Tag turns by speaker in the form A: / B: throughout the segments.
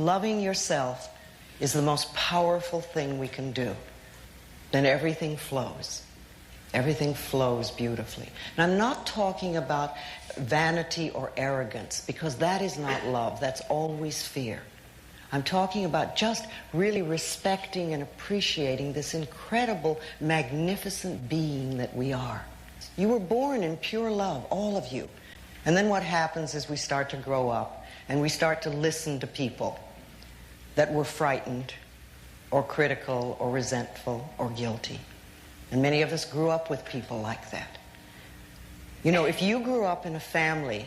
A: loving yourself is the most powerful thing we can do, then everything flows. Everything flows beautifully. And I'm not talking about vanity or arrogance, because that is not love. That's always fear. I'm talking about just really respecting and appreciating this incredible, magnificent being that we are. You were born in pure love, all of you. And then what happens is we start to grow up and we start to listen to people that were frightened or critical or resentful or guilty. And many of us grew up with people like that. You know, if you grew up in a family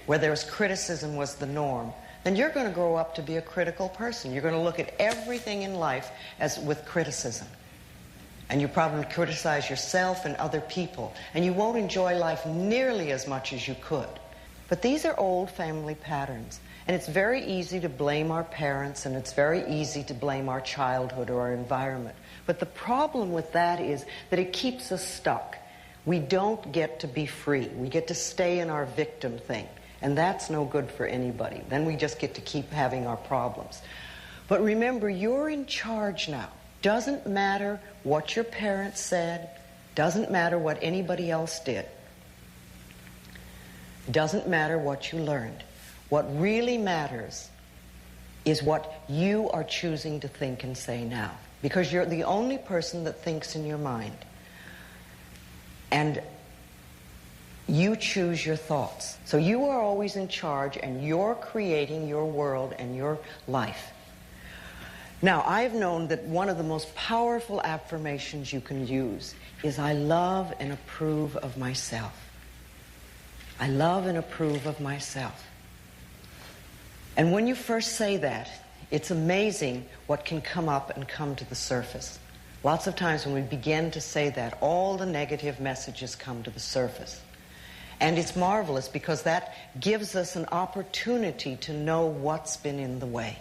A: where there was criticism was the norm, then you're going to grow up to be a critical person. You're going to look at everything in life as with criticism. And you probably criticize yourself and other people. And you won't enjoy life nearly as much as you could. But these are old family patterns. And it's very easy to blame our parents, and it's very easy to blame our childhood or our environment. But the problem with that is that it keeps us stuck. We don't get to be free. We get to stay in our victim thing. And that's no good for anybody. Then we just get to keep having our problems. But remember, you're in charge now. Doesn't matter what your parents said. Doesn't matter what anybody else did. Doesn't matter what you learned. What really matters is what you are choosing to think and say now. Because you're the only person that thinks in your mind. And you choose your thoughts. So you are always in charge, and you're creating your world and your life. Now, I've known that one of the most powerful affirmations you can use is, I love and approve of myself. I love and approve of myself. And when you first say that, it's amazing what can come up and come to the surface. Lots of times when we begin to say that, all the negative messages come to the surface. And it's marvelous because that gives us an opportunity to know what's been in the way.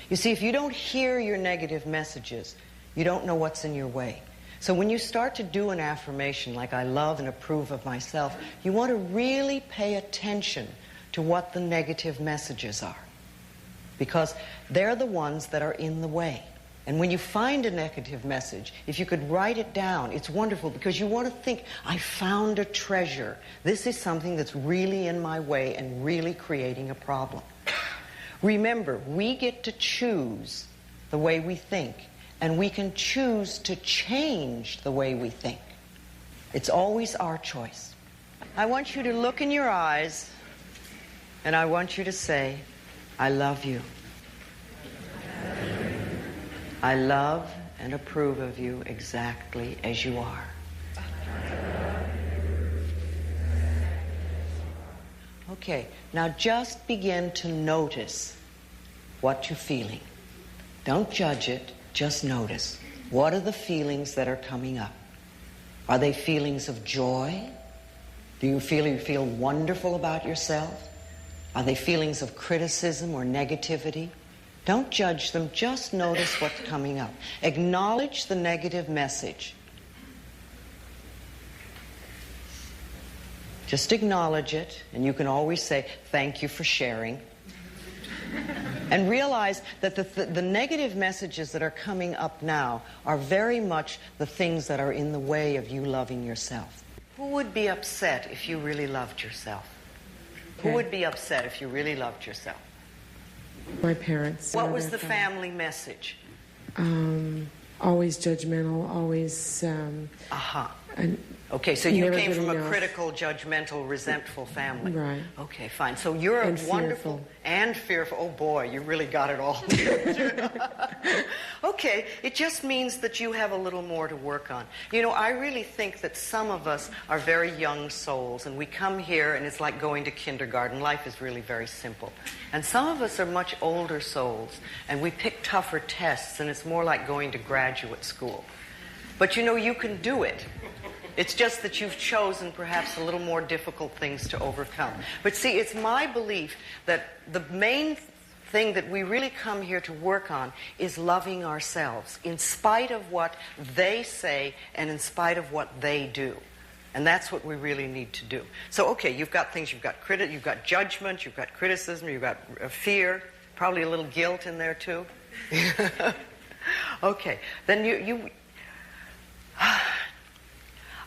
A: You see, if you don't hear your negative messages, you don't know what's in your way. So when you start to do an affirmation like, I love and approve of myself, you want to really pay attention to what the negative messages are. Because they're the ones that are in the way. And when you find a negative message, if you could write it down, it's wonderful, because you want to think, I found a treasure. This is something that's really in my way and really creating a problem. Remember, we get to choose the way we think, and we can choose to change the way we think. It's always our choice. I want you to look in your eyes, and I want you to say, I love you. I love and approve of you exactly as you are. Okay, now just begin to notice what you're feeling. Don't judge it, just notice. What are the feelings that are coming up? Are they feelings of joy? Do you feel wonderful about yourself? Are they feelings of criticism or negativity? Don't judge them, just notice what's coming up. Acknowledge the negative message. Just acknowledge it, and you can always say, thank you for sharing. And realize that the negative messages that are coming up now are very much the things that are in the way of you loving yourself. Who would be upset if you really loved yourself? Okay. Who would be upset if you really loved yourself?
B: My parents.
A: What was the family message?
B: Always judgmental, always...
A: Okay, so you came from a critical, judgmental, resentful family.
B: Right.
A: Okay, fine. So you're a wonderful...
B: Fearful.
A: And fearful. Oh, boy, you really got it all. Okay, it just means that you have a little more to work on. You know, I really think that some of us are very young souls, and we come here, and it's like going to kindergarten. Life is really very simple. And some of us are much older souls, and we pick tougher tests, and it's more like going to graduate school. But, you know, you can do it. It's just that you've chosen perhaps a little more difficult things to overcome. But see, it's my belief that the main thing that we really come here to work on is loving ourselves, in spite of what they say and in spite of what they do. And that's what we really need to do. So, okay, you've got things, you've got judgment, you've got criticism, you've got fear. Probably a little guilt in there too. Okay, then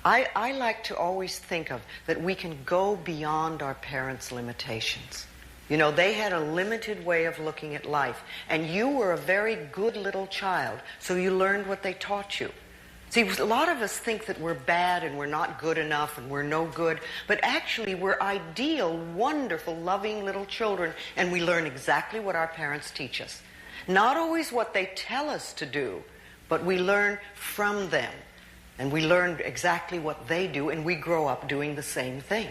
A: I like to always think of that we can go beyond our parents' limitations. You know, they had a limited way of looking at life, and you were a very good little child, so you learned what they taught you. See, a lot of us think that we're bad and we're not good enough and we're no good, but actually we're ideal, wonderful, loving little children, and we learn exactly what our parents teach us. Not always what they tell us to do, but we learn from them, and we learn exactly what they do, and we grow up doing the same thing.